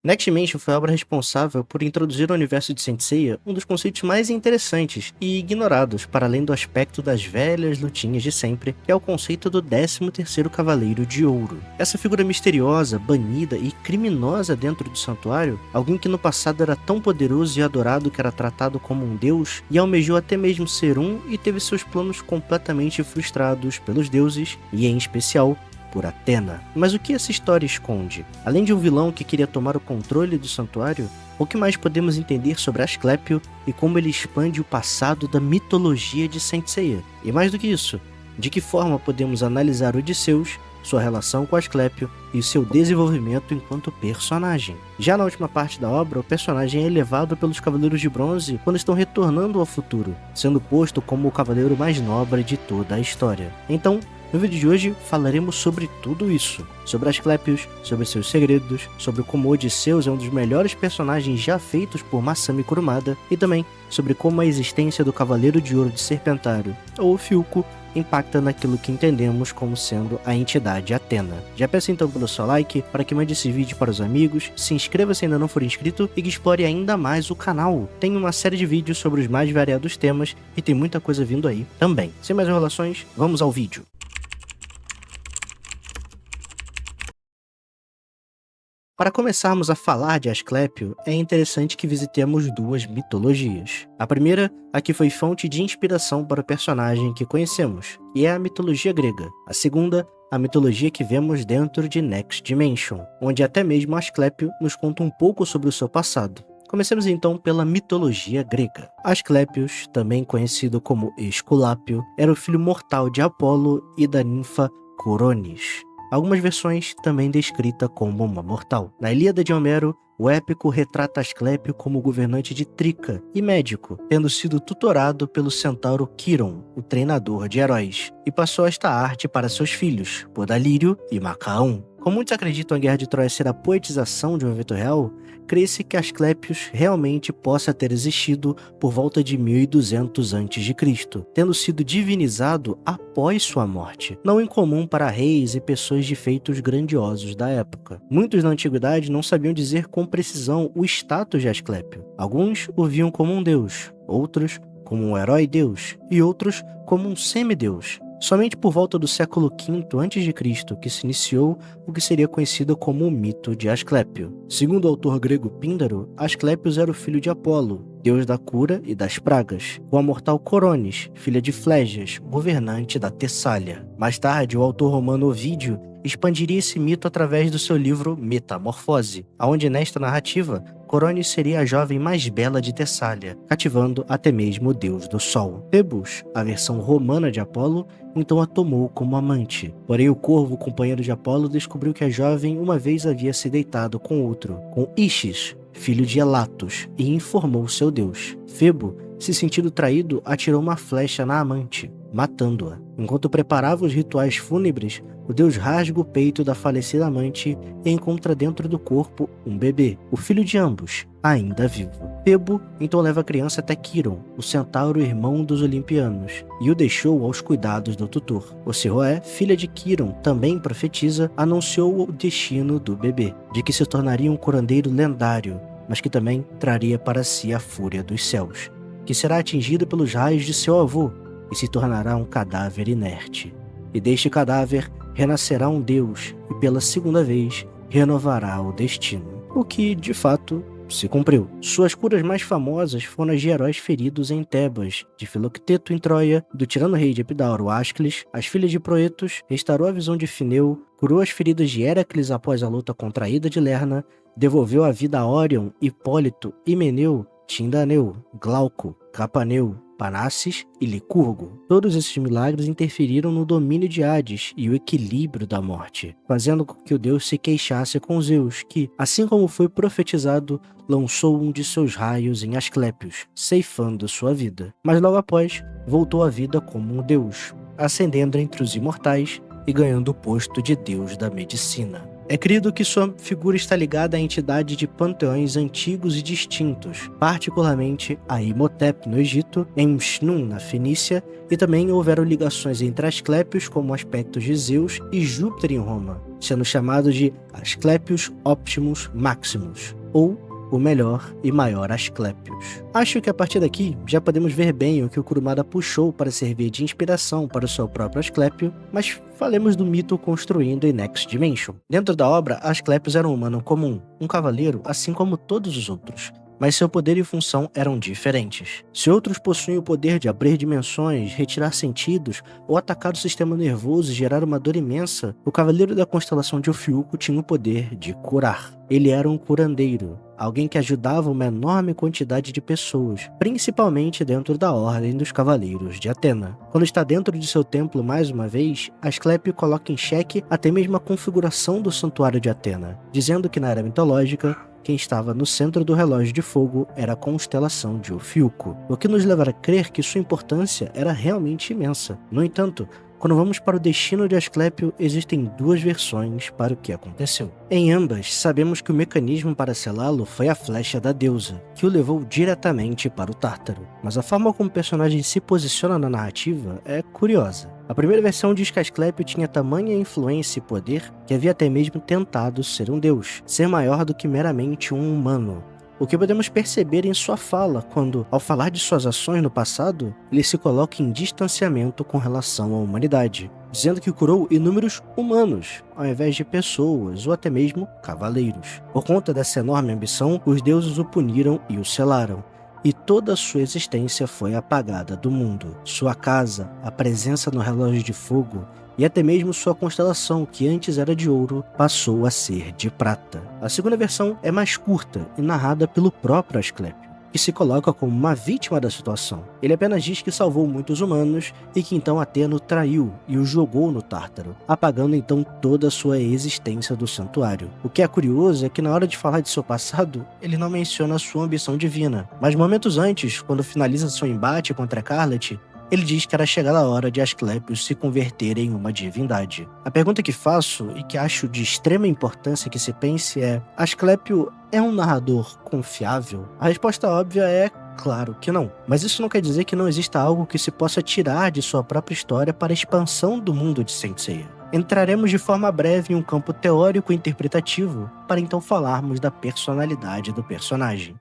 Next Dimension foi a obra responsável por introduzir ao universo de Saint Seiya um dos conceitos mais interessantes e ignorados para além do aspecto das velhas lutinhas de sempre, que é o conceito do 13º Cavaleiro de Ouro. Essa figura misteriosa, banida e criminosa dentro do santuário, alguém que no passado era tão poderoso e adorado que era tratado como um deus e almejou até mesmo ser um e teve seus planos completamente frustrados pelos deuses e, em especial, por Athena. Mas o que essa história esconde? Além de um vilão que queria tomar o controle do santuário, o que mais podemos entender sobre Asclepio e como ele expande o passado da mitologia de Saint Seiya? E mais do que isso, de que forma podemos analisar Odisseus, sua relação com Asclepio e seu desenvolvimento enquanto personagem? Já na última parte da obra, o personagem é elevado pelos Cavaleiros de Bronze quando estão retornando ao futuro, sendo posto como o cavaleiro mais nobre de toda a história. Então, no vídeo de hoje falaremos sobre tudo isso, sobre Asclepios, sobre seus segredos, sobre como Odisseus é um dos melhores personagens já feitos por Masami Kurumada e também sobre como a existência do Cavaleiro de Ouro de Serpentário, ou Filco, impacta naquilo que entendemos como sendo a entidade Athena. Já peço então pelo seu like, para que mande esse vídeo para os amigos, se inscreva se ainda não for inscrito e que explore ainda mais o canal. Tem uma série de vídeos sobre os mais variados temas e tem muita coisa vindo aí também. Sem mais enrolações, vamos ao vídeo. Para começarmos a falar de Asclepio, é interessante que visitemos duas mitologias. A primeira, a que foi fonte de inspiração para o personagem que conhecemos, e é a mitologia grega. A segunda, a mitologia que vemos dentro de Next Dimension, onde até mesmo Asclepio nos conta um pouco sobre o seu passado. Comecemos então pela mitologia grega. Asclepios, também conhecido como Esculápio, era o filho mortal de Apolo e da ninfa Coronis. Algumas versões também descrita como uma mortal. Na Ilíada de Homero, o épico retrata Asclepio como governante de Tríca e médico, tendo sido tutorado pelo centauro Quiron, o treinador de heróis, e passou esta arte para seus filhos, Podalírio e Macaon. Como muitos acreditam a Guerra de Troia ser a poetização de um evento real, crê-se que Asclepios realmente possa ter existido por volta de 1200 a.C., tendo sido divinizado após sua morte, não incomum para reis e pessoas de feitos grandiosos da época. Muitos na antiguidade não sabiam dizer com precisão o status de Asclepio. Alguns o viam como um deus, outros como um herói-deus e outros como um semideus. Somente por volta do século V a.C. que se iniciou o que seria conhecido como o mito de Asclepio. Segundo o autor grego Píndaro, Asclepios era o filho de Apolo, deus da cura e das pragas, com a mortal Coronis, filha de Flégias, governante da Tessália. Mais tarde, o autor romano Ovídio expandiria esse mito através do seu livro Metamorfose, onde nesta narrativa, Coronis seria a jovem mais bela de Tessália, cativando até mesmo o deus do sol. Phoebus, a versão romana de Apolo, então a tomou como amante. Porém, o corvo, companheiro de Apolo, descobriu que a jovem uma vez havia se deitado com outro, com Isis, filho de Elatos, e informou seu deus. Febo, se sentindo traído, atirou uma flecha na amante, matando-a. Enquanto preparava os rituais fúnebres, o deus rasga o peito da falecida amante e encontra dentro do corpo um bebê, o filho de ambos, ainda vivo. Febo então leva a criança até Quiron, o centauro irmão dos Olimpianos, e o deixou aos cuidados do tutor. Ossiroé, filha de Quiron, também profetiza, anunciou o destino do bebê, de que se tornaria um curandeiro lendário, mas que também traria para si a fúria dos céus, que será atingido pelos raios de seu avô e se tornará um cadáver inerte. E deste cadáver renascerá um deus e pela segunda vez renovará o destino. O que, de fato, se cumpriu. Suas curas mais famosas foram as de heróis feridos em Tebas, de Filocteto em Troia, do tirano-rei de Epidauro Ascles, as filhas de Proetos, restaurou a visão de Fineu, curou as feridas de Héracles após a luta contra a Ida de Lerna, devolveu a vida a Órion, Hipólito, Himeneu, Tindaneu, Glauco, Capaneu, Panasses e Licurgo. Todos esses milagres interferiram no domínio de Hades e o equilíbrio da morte, fazendo com que o deus se queixasse com Zeus, que, assim como foi profetizado, lançou um de seus raios em Asclepios, ceifando sua vida. Mas logo após, voltou à vida como um deus, ascendendo entre os imortais e ganhando o posto de deus da medicina. É crido que sua figura está ligada à entidade de panteões antigos e distintos, particularmente a Imhotep no Egito, Enlil na Fenícia, e também houveram ligações entre Asclepios como aspectos de Zeus e Júpiter em Roma, sendo chamado de Asclepius Optimus Maximus, ou o melhor e maior Asclepius. Acho que a partir daqui já podemos ver bem o que o Kurumada puxou para servir de inspiração para o seu próprio Asclepio, mas falemos do mito construindo em Next Dimension. Dentro da obra, Asclepius era um humano comum, um cavaleiro assim como todos os outros, mas seu poder e função eram diferentes. Se outros possuem o poder de abrir dimensões, retirar sentidos, ou atacar o sistema nervoso e gerar uma dor imensa, o Cavaleiro da Constelação de Ofiuco tinha o poder de curar. Ele era um curandeiro, alguém que ajudava uma enorme quantidade de pessoas, principalmente dentro da Ordem dos Cavaleiros de Atena. Quando está dentro de seu templo mais uma vez, Asclepio coloca em xeque até mesmo a configuração do Santuário de Atena, dizendo que na era mitológica, quem estava no centro do relógio de fogo era a constelação de Ofiuco, o que nos leva a crer que sua importância era realmente imensa. No entanto, quando vamos para o destino de Asclepio, existem duas versões para o que aconteceu. Em ambas, sabemos que o mecanismo para selá-lo foi a flecha da deusa, que o levou diretamente para o Tártaro. Mas a forma como o personagem se posiciona na narrativa é curiosa. A primeira versão diz que Asclepio tinha tamanha influência e poder que havia até mesmo tentado ser um deus, ser maior do que meramente um humano. O que podemos perceber em sua fala quando, ao falar de suas ações no passado, ele se coloca em distanciamento com relação à humanidade, dizendo que curou inúmeros humanos, ao invés de pessoas ou até mesmo cavaleiros. Por conta dessa enorme ambição, os deuses o puniram e o selaram, e toda a sua existência foi apagada do mundo. Sua casa, a presença no relógio de fogo e até mesmo sua constelação, que antes era de ouro, passou a ser de prata. A segunda versão é mais curta e narrada pelo próprio Asclepio, que se coloca como uma vítima da situação. Ele apenas diz que salvou muitos humanos e que então Atena o traiu e o jogou no Tártaro, apagando então toda a sua existência do santuário. O que é curioso é que na hora de falar de seu passado, ele não menciona a sua ambição divina, mas momentos antes, quando finaliza seu embate contra Scarlet, ele diz que era chegada a hora de Asclepius se converter em uma divindade. A pergunta que faço, e que acho de extrema importância que se pense é: Asclepio é um narrador confiável? A resposta óbvia é claro que não. Mas isso não quer dizer que não exista algo que se possa tirar de sua própria história para a expansão do mundo de Saint Seiya. Entraremos de forma breve em um campo teórico e interpretativo para então falarmos da personalidade do personagem.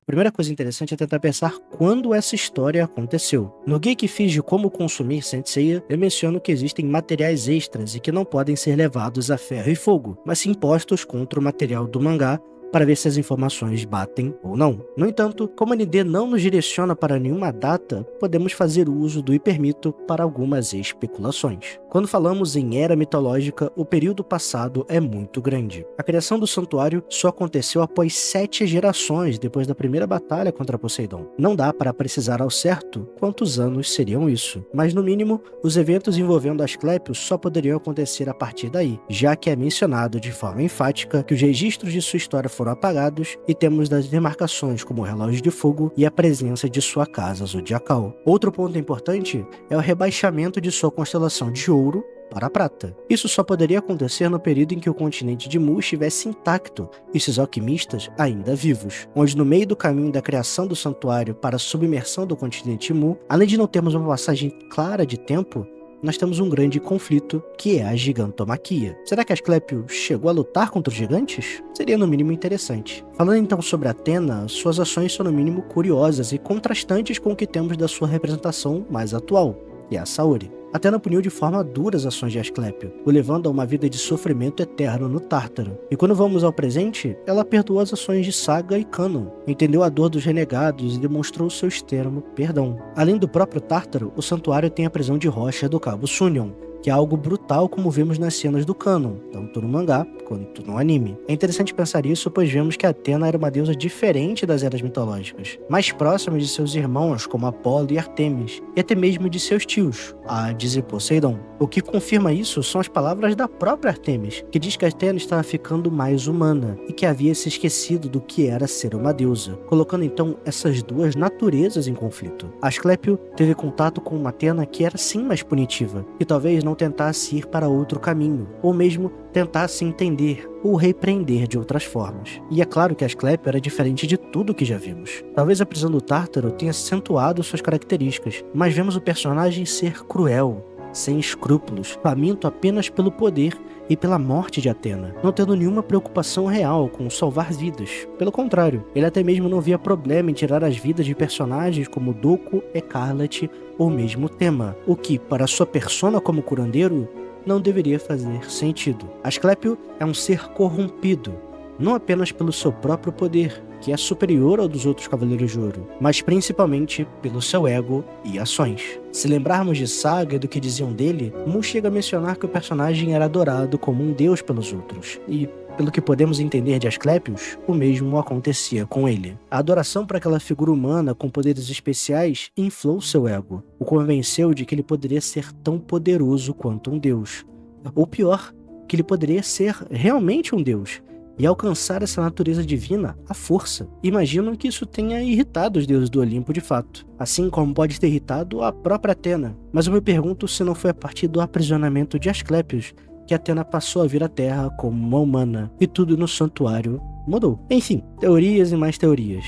A primeira coisa interessante é tentar pensar quando essa história aconteceu. No guia que fiz de como consumir Saint Seiya, eu menciono que existem materiais extras e que não podem ser levados a ferro e fogo, mas sim postos contra o material do mangá para ver se as informações batem ou não. No entanto, como a ND não nos direciona para nenhuma data, podemos fazer uso do hipermito para algumas especulações. Quando falamos em era mitológica, o período passado é muito grande. A criação do santuário só aconteceu após 7 gerações depois da primeira batalha contra Poseidon. Não dá para precisar ao certo quantos anos seriam isso, mas no mínimo, os eventos envolvendo Asclepio só poderiam acontecer a partir daí, já que é mencionado de forma enfática que os registros de sua história foram apagados e temos das demarcações como o relógio de fogo e a presença de sua casa zodiacal. Outro ponto importante é o rebaixamento de sua constelação de ouro para a prata. Isso só poderia acontecer no período em que o continente de Mu estivesse intacto e seus alquimistas ainda vivos, onde no meio do caminho da criação do santuário para a submersão do continente Mu, além de não termos uma passagem clara de tempo, nós temos um grande conflito, que é a gigantomaquia. Será que Asclepio chegou a lutar contra os gigantes? Seria no mínimo interessante. Falando então sobre Atena, suas ações são no mínimo curiosas e contrastantes com o que temos da sua representação mais atual, e a Saori. Atena puniu de forma dura as ações de Asclepio, o levando a uma vida de sofrimento eterno no Tártaro. E quando vamos ao presente, ela perdoou as ações de Saga e Canon, entendeu a dor dos renegados e demonstrou seu extremo perdão. Além do próprio Tártaro, o santuário tem a prisão de rocha do Cabo Sunion, que é algo brutal como vemos nas cenas do canon, tanto no mangá quanto no anime. É interessante pensar isso, pois vemos que Atena era uma deusa diferente das eras mitológicas, mais próxima de seus irmãos como Apolo e Artemis, e até mesmo de seus tios, Hades e Poseidon. O que confirma isso são as palavras da própria Artemis, que diz que Atena estava ficando mais humana e que havia se esquecido do que era ser uma deusa, colocando então essas duas naturezas em conflito. Asclepio teve contato com uma Atena que era sim mais punitiva, e talvez não tentasse ir para outro caminho, ou mesmo tentasse entender ou repreender de outras formas. E é claro que Asclepio era diferente de tudo que já vimos. Talvez a prisão do Tártaro tenha acentuado suas características, mas vemos o personagem ser cruel, sem escrúpulos, faminto apenas pelo poder e pela morte de Athena, não tendo nenhuma preocupação real com salvar vidas. Pelo contrário, ele até mesmo não via problema em tirar as vidas de personagens como Doco, Escarlate ou mesmo Tema, o que, para sua persona como curandeiro, não deveria fazer sentido. Asclepio é um ser corrompido, não apenas pelo seu próprio poder, que é superior ao dos outros Cavaleiros de Ouro, mas principalmente pelo seu ego e ações. Se lembrarmos de Saga e do que diziam dele, Mu chega a mencionar que o personagem era adorado como um deus pelos outros, e, pelo que podemos entender de Asclepios, o mesmo acontecia com ele. A adoração para aquela figura humana com poderes especiais inflou seu ego, o convenceu de que ele poderia ser tão poderoso quanto um deus. Ou pior, que ele poderia ser realmente um deus, e alcançar essa natureza divina à força. Imagino que isso tenha irritado os deuses do Olimpo de fato, assim como pode ter irritado a própria Athena. Mas eu me pergunto se não foi a partir do aprisionamento de Asclepios que Athena passou a vir à Terra como uma humana, e tudo no santuário mudou. Enfim, teorias e mais teorias.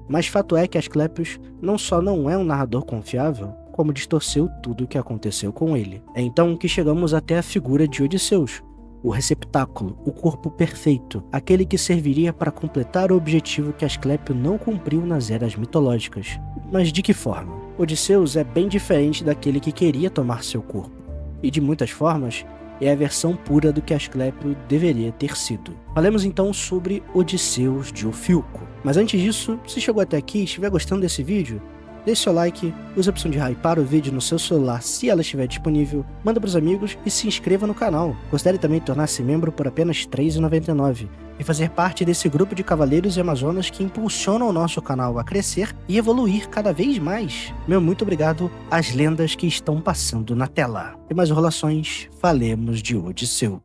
Mas fato é que Asclepios não só não é um narrador confiável, como distorceu tudo o que aconteceu com ele. É então que chegamos até a figura de Odisseus, o receptáculo, o corpo perfeito, aquele que serviria para completar o objetivo que Asclepio não cumpriu nas eras mitológicas. Mas de que forma? Odisseus é bem diferente daquele que queria tomar seu corpo, e de muitas formas é a versão pura do que Asclepio deveria ter sido. Falemos então sobre Odisseus de Ofilco. Mas antes disso, se chegou até aqui e estiver gostando desse vídeo, deixe seu like, use a opção de hypar o vídeo no seu celular se ela estiver disponível, manda para os amigos e se inscreva no canal. Considere também tornar-se membro por apenas R$ 3,99 e fazer parte desse grupo de cavaleiros e amazonas que impulsionam o nosso canal a crescer e evoluir cada vez mais. Meu muito obrigado às lendas que estão passando na tela. E mais enrolações, falemos de Odisseu.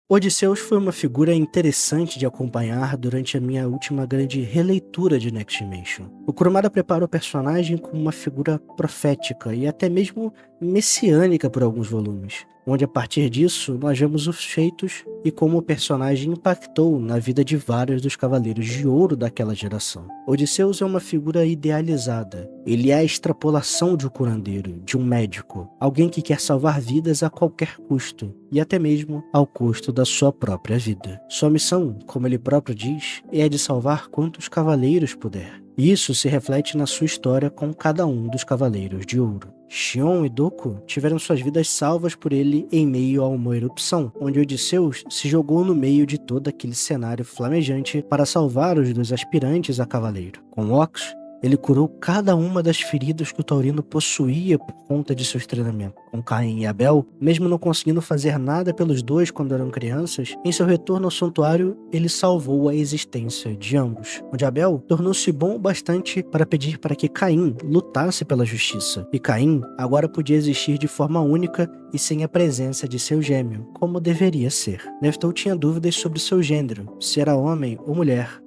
Odisseus foi uma figura interessante de acompanhar durante a minha última grande releitura de Next Dimension. O Kurumada prepara o personagem como uma figura profética e até mesmo messiânica por alguns volumes, onde a partir disso nós vemos os feitos e como o personagem impactou na vida de vários dos Cavaleiros de Ouro daquela geração. Odisseus é uma figura idealizada. Ele é a extrapolação de um curandeiro, de um médico, alguém que quer salvar vidas a qualquer custo, e até mesmo ao custo da sua própria vida. Sua missão, como ele próprio diz, é a de salvar quantos cavaleiros puder. E isso se reflete na sua história com cada um dos Cavaleiros de Ouro. Xion e Doco tiveram suas vidas salvas por ele em meio a uma erupção, onde Odisseus se jogou no meio de todo aquele cenário flamejante para salvar os dois aspirantes a cavaleiro. Com Ox, ele curou cada uma das feridas que o taurino possuía por conta de seus treinamentos. Com Caim e Abel, mesmo não conseguindo fazer nada pelos dois quando eram crianças, em seu retorno ao santuário, ele salvou a existência de ambos, onde Abel tornou-se bom o bastante para pedir para que Caim lutasse pela justiça, e Caim agora podia existir de forma única e sem a presença de seu gêmeo, como deveria ser. Neftou tinha dúvidas sobre seu gênero, se era homem ou mulher,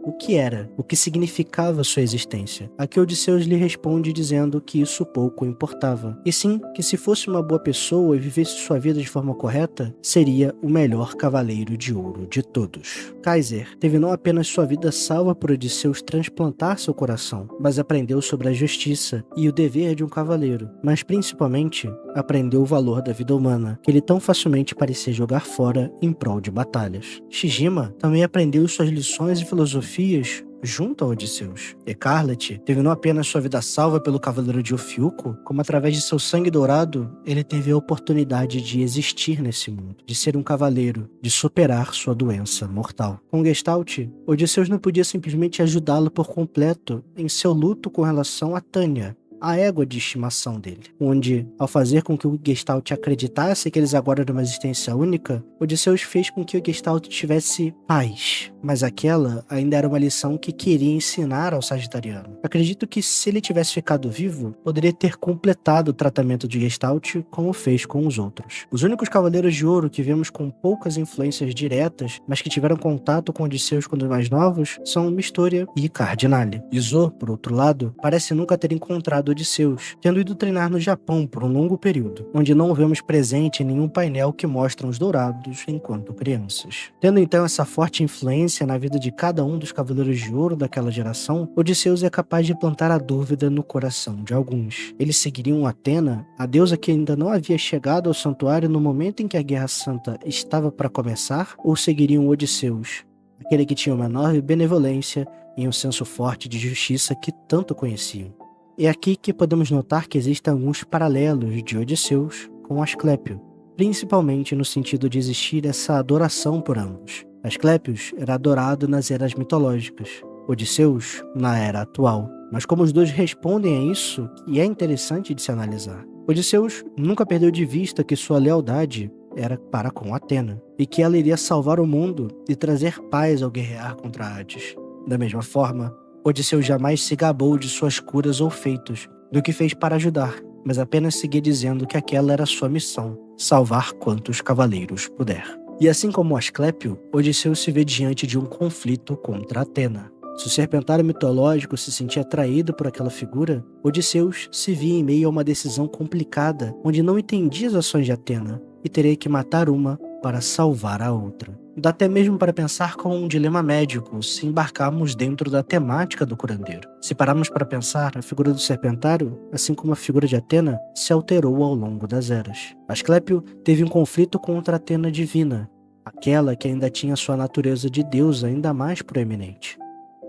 o que significava sua existência. A que Odisseus lhe responde dizendo que isso pouco importava, e sim que se fosse uma boa pessoa e vivesse sua vida de forma correta, seria o melhor cavaleiro de ouro de todos. Kaiser teve não apenas sua vida salva por Odisseus transplantar seu coração, mas aprendeu sobre a justiça e o dever de um cavaleiro, mas principalmente aprendeu o valor da vida humana, que ele tão facilmente parecia jogar fora em prol de batalhas. Shijima também aprendeu suas lições e filosofias junto a Odisseus. Escarlate teve não apenas sua vida salva pelo Cavaleiro de Ofilco, como através de seu sangue dourado, ele teve a oportunidade de existir nesse mundo, de ser um cavaleiro, de superar sua doença mortal. Com Gestalt, Odisseus não podia simplesmente ajudá-lo por completo em seu luto com relação a Tânia, a égua de estimação dele, onde, ao fazer com que o Gestalt acreditasse que eles agora eram uma existência única, Odisseus fez com que o Gestalt tivesse paz, mas aquela ainda era uma lição que queria ensinar ao Sagitariano. Acredito que se ele tivesse ficado vivo, poderia ter completado o tratamento de Gestalt como fez com os outros. Os únicos Cavaleiros de Ouro que vemos com poucas influências diretas, mas que tiveram contato com Odisseus quando mais novos, são Mistoria e Cardinale. Izo, por outro lado, parece nunca ter encontrado Odisseus, tendo ido treinar no Japão por um longo período, onde não o vemos presente em nenhum painel que mostra os Dourados enquanto crianças. Tendo então essa forte influência na vida de cada um dos Cavaleiros de Ouro daquela geração, Odisseus é capaz de plantar a dúvida no coração de alguns. Eles seguiriam Athena, a deusa que ainda não havia chegado ao santuário no momento em que a Guerra Santa estava para começar, ou seguiriam Odisseus, aquele que tinha uma enorme benevolência e um senso forte de justiça que tanto conheciam? É aqui que podemos notar que existem alguns paralelos de Odisseus com Asclépio, principalmente no sentido de existir essa adoração por ambos. Asclépios era adorado nas eras mitológicas, Odisseus na era atual. Mas como os dois respondem a isso, e é interessante de se analisar. Odisseus nunca perdeu de vista que sua lealdade era para com Athena, e que ela iria salvar o mundo e trazer paz ao guerrear contra Hades. Da mesma forma, Odisseus jamais se gabou de suas curas ou feitos, do que fez para ajudar, mas apenas seguia dizendo que aquela era sua missão, salvar quantos cavaleiros puder. E assim como Asclépio, Odisseus se vê diante de um conflito contra Athena. Se o serpentário mitológico se sentia atraído por aquela figura, Odisseus se via em meio a uma decisão complicada, onde não entendia as ações de Athena, e teria que matar uma para salvar a outra. Dá até mesmo para pensar como um dilema médico se embarcarmos dentro da temática do curandeiro. Se pararmos para pensar, a figura do serpentário, assim como a figura de Athena, se alterou ao longo das eras. Asclépio teve um conflito contra a Athena divina, aquela que ainda tinha sua natureza de deusa ainda mais proeminente.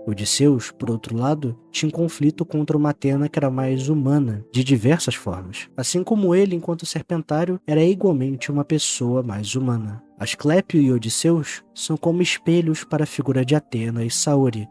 Odisseus, por outro lado, tinha um conflito contra uma Athena que era mais humana, de diversas formas. Assim como ele, enquanto serpentário, era igualmente uma pessoa mais humana. Asclépio e Odisseus são como espelhos para a figura de Athena e Saori,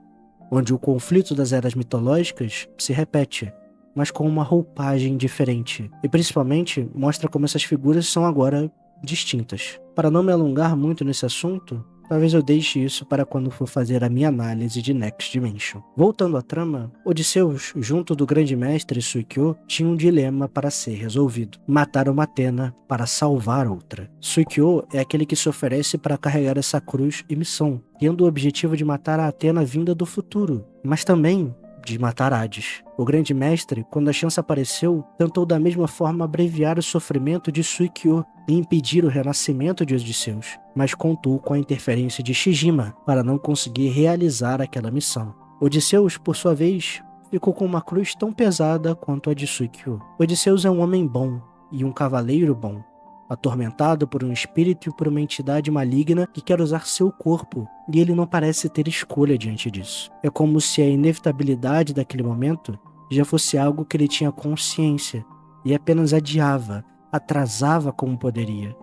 onde o conflito das eras mitológicas se repete, mas com uma roupagem diferente, e principalmente mostra como essas figuras são agora distintas. Para não me alongar muito nesse assunto, talvez eu deixe isso para quando for fazer a minha análise de Next Dimension. Voltando à trama, Odisseus, junto do grande mestre Suikyo, tinha um dilema para ser resolvido: matar uma Athena para salvar outra. Suikyo é aquele que se oferece para carregar essa cruz e missão, tendo o objetivo de matar a Athena vinda do futuro, mas também de matar Hades. O grande mestre, quando a chance apareceu, tentou da mesma forma abreviar o sofrimento de Suikyo e impedir o renascimento de Odisseus, mas contou com a interferência de Shijima para não conseguir realizar aquela missão. Odisseus, por sua vez, ficou com uma cruz tão pesada quanto a de Suikyo. Odisseus é um homem bom e um cavaleiro bom, atormentado por um espírito e por uma entidade maligna que quer usar seu corpo, e ele não parece ter escolha diante disso. É como se a inevitabilidade daquele momento já fosse algo que ele tinha consciência e apenas adiava, atrasava como poderia.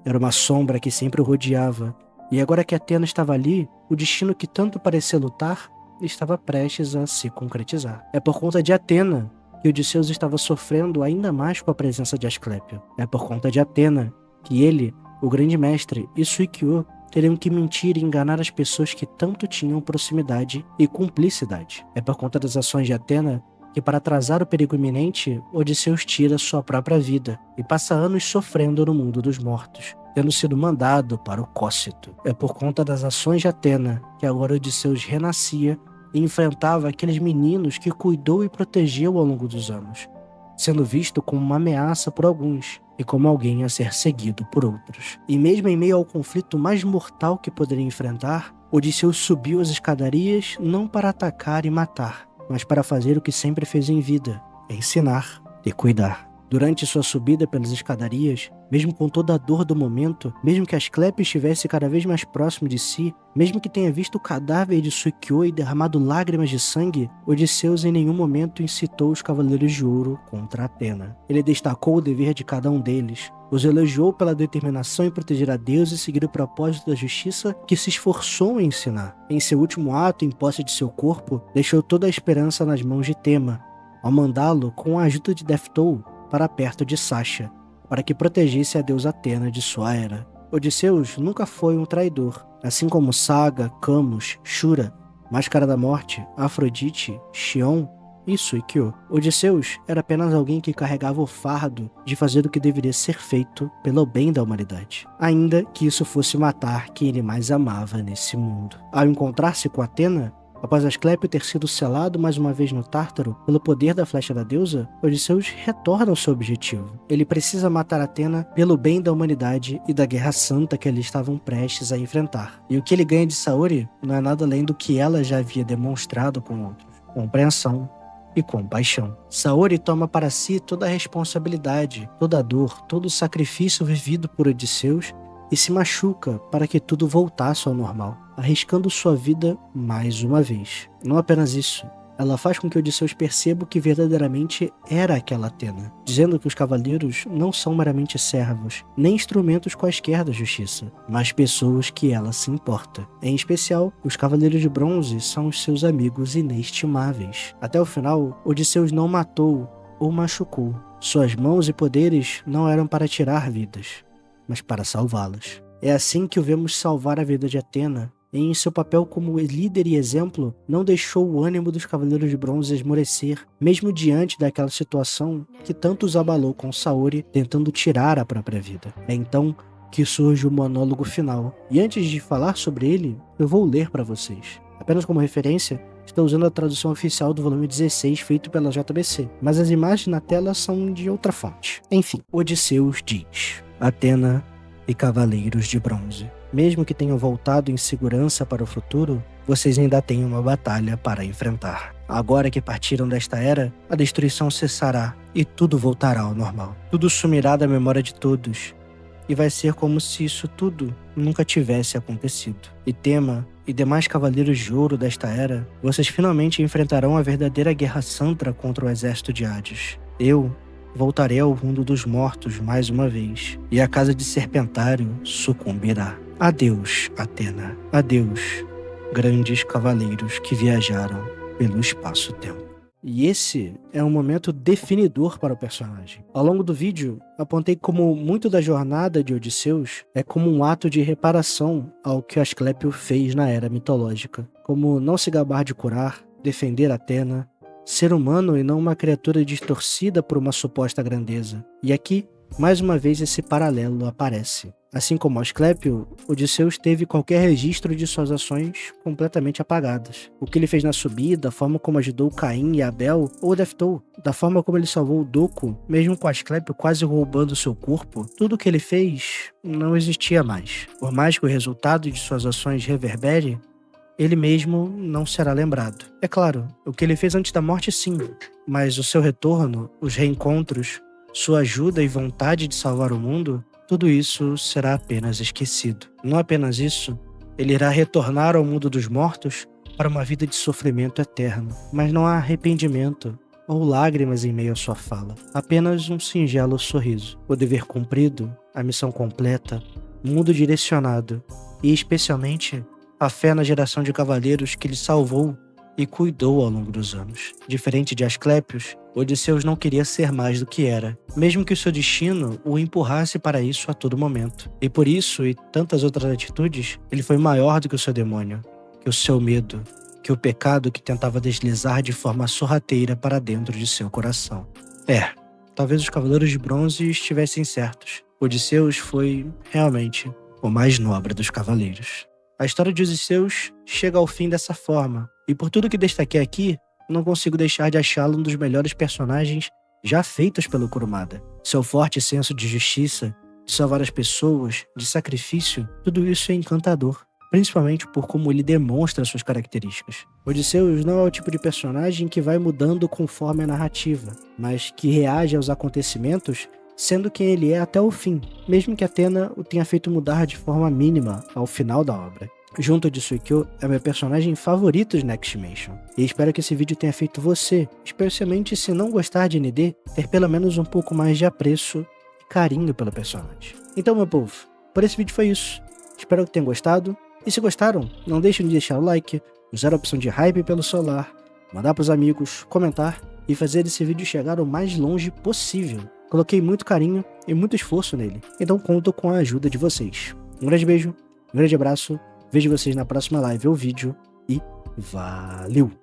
Era uma sombra que sempre o rodeava, e agora que Athena estava ali, o destino que tanto parecia lutar estava prestes a se concretizar. É por conta de Athena que Odisseus estava sofrendo ainda mais com a presença de Asclépio. É por conta de Athena que ele, o grande mestre e Suikyo teriam que mentir e enganar as pessoas que tanto tinham proximidade e cumplicidade. É por conta das ações de Athena que, para atrasar o perigo iminente, Odisseus tira sua própria vida e passa anos sofrendo no mundo dos mortos, tendo sido mandado para o Cócito. É por conta das ações de Athena que agora Odisseus renascia e enfrentava aqueles meninos que cuidou e protegeu ao longo dos anos, sendo visto como uma ameaça por alguns e como alguém a ser seguido por outros. E mesmo em meio ao conflito mais mortal que poderia enfrentar, Odisseus subiu as escadarias não para atacar e matar, mas para fazer o que sempre fez em vida: ensinar e cuidar. Durante sua subida pelas escadarias, mesmo com toda a dor do momento, mesmo que Asclépio estivesse cada vez mais próximo de si, mesmo que tenha visto o cadáver de Suikyo e derramado lágrimas de sangue, Odisseus em nenhum momento incitou os Cavaleiros de Ouro contra Athena. Ele destacou o dever de cada um deles, os elogiou pela determinação em proteger a Deus e seguir o propósito da justiça que se esforçou em ensinar. Em seu último ato, em posse de seu corpo, deixou toda a esperança nas mãos de Tema, ao mandá-lo, com a ajuda de Deftoul, para perto de Sasha, para que protegesse a deusa Athena de sua era. Odisseus nunca foi um traidor, assim como Saga, Camus, Shura, Máscara da Morte, Afrodite, Xion e Suikyo. Odisseus era apenas alguém que carregava o fardo de fazer o que deveria ser feito pelo bem da humanidade, ainda que isso fosse matar quem ele mais amava nesse mundo. Ao encontrar-se com Atena, após Asclépio ter sido selado mais uma vez no Tártaro pelo poder da flecha da deusa, Odisseus retorna ao seu objetivo. Ele precisa matar Atena pelo bem da humanidade e da guerra santa que eles estavam prestes a enfrentar. E o que ele ganha de Saori não é nada além do que ela já havia demonstrado com outros: compreensão e compaixão. Saori toma para si toda a responsabilidade, toda a dor, todo o sacrifício vivido por Odisseus e se machuca para que tudo voltasse ao normal, arriscando sua vida mais uma vez. Não apenas isso, ela faz com que Odisseus perceba o que verdadeiramente era aquela Atena, dizendo que os cavaleiros não são meramente servos, nem instrumentos quaisquer da justiça, mas pessoas que ela se importa. Em especial, os cavaleiros de bronze são os seus amigos inestimáveis. Até o final, Odisseus não matou ou machucou. Suas mãos e poderes não eram para tirar vidas, mas para salvá-las. É assim que o vemos salvar a vida de Atena, e em seu papel como líder e exemplo, não deixou o ânimo dos Cavaleiros de Bronze esmorecer, mesmo diante daquela situação que tanto os abalou com Saori tentando tirar a própria vida. É então que surge o monólogo final, e antes de falar sobre ele, eu vou ler para vocês. Apenas como referência, estou usando a tradução oficial do volume 16 feito pela JBC, mas as imagens na tela são de outra fonte. Enfim, Odisseus diz: Atena e Cavaleiros de Bronze, mesmo que tenham voltado em segurança para o futuro, vocês ainda têm uma batalha para enfrentar. Agora que partiram desta era, a destruição cessará e tudo voltará ao normal. Tudo sumirá da memória de todos e vai ser como se isso tudo nunca tivesse acontecido. E Tema e demais cavaleiros de ouro desta era, vocês finalmente enfrentarão a verdadeira guerra santa contra o exército de Hades. Eu voltarei ao mundo dos mortos mais uma vez, e a casa de Serpentário sucumbirá. Adeus, Atena. Adeus, grandes cavaleiros que viajaram pelo espaço-tempo. E esse é um momento definidor para o personagem. Ao longo do vídeo, apontei como muito da jornada de Odisseus é como um ato de reparação ao que Asclépio fez na era mitológica, como não se gabar de curar, defender Atena, ser humano e não uma criatura distorcida por uma suposta grandeza. E aqui, mais uma vez, esse paralelo aparece. Assim como Asclépio, Odisseus teve qualquer registro de suas ações completamente apagadas. O que ele fez na subida, a forma como ajudou Caim e Abel, ou Deftou, da forma como ele salvou o Doco, mesmo com Asclépio quase roubando seu corpo, tudo o que ele fez não existia mais. Por mais que o resultado de suas ações reverbere, ele mesmo não será lembrado. É claro, o que ele fez antes da morte sim, mas o seu retorno, os reencontros, sua ajuda e vontade de salvar o mundo, tudo isso será apenas esquecido. Não apenas isso, ele irá retornar ao mundo dos mortos para uma vida de sofrimento eterno, mas não há arrependimento ou lágrimas em meio à sua fala, apenas um singelo sorriso. O dever cumprido, a missão completa, o mundo direcionado e especialmente a fé na geração de cavaleiros que ele salvou e cuidou ao longo dos anos. Diferente de Asclépios, Odisseus não queria ser mais do que era, mesmo que o seu destino o empurrasse para isso a todo momento. E por isso, e tantas outras atitudes, ele foi maior do que o seu demônio, que o seu medo, que o pecado que tentava deslizar de forma sorrateira para dentro de seu coração. Talvez os Cavaleiros de Bronze estivessem certos. Odisseus foi, realmente, o mais nobre dos cavaleiros. A história de Odisseus chega ao fim dessa forma, e por tudo que destaquei aqui, não consigo deixar de achá-lo um dos melhores personagens já feitos pelo Kurumada. Seu forte senso de justiça, de salvar as pessoas, de sacrifício, tudo isso é encantador, principalmente por como ele demonstra suas características. Odisseus não é o tipo de personagem que vai mudando conforme a narrativa, mas que reage aos acontecimentos sendo quem ele é até o fim, mesmo que Atena o tenha feito mudar de forma mínima ao final da obra. Junto de Suikyo, é meu personagem favorito de Next Dimension, e espero que esse vídeo tenha feito você, especialmente se não gostar de ND, ter pelo menos um pouco mais de apreço e carinho pelo personagem. Então, meu povo, por esse vídeo foi isso. Espero que tenham gostado, e se gostaram, não deixem de deixar o like, usar a opção de hype pelo celular, mandar pros amigos, comentar e fazer esse vídeo chegar o mais longe possível. Coloquei muito carinho e muito esforço nele, então conto com a ajuda de vocês. Um grande beijo, um grande abraço, vejo vocês na próxima live ou vídeo e valeu!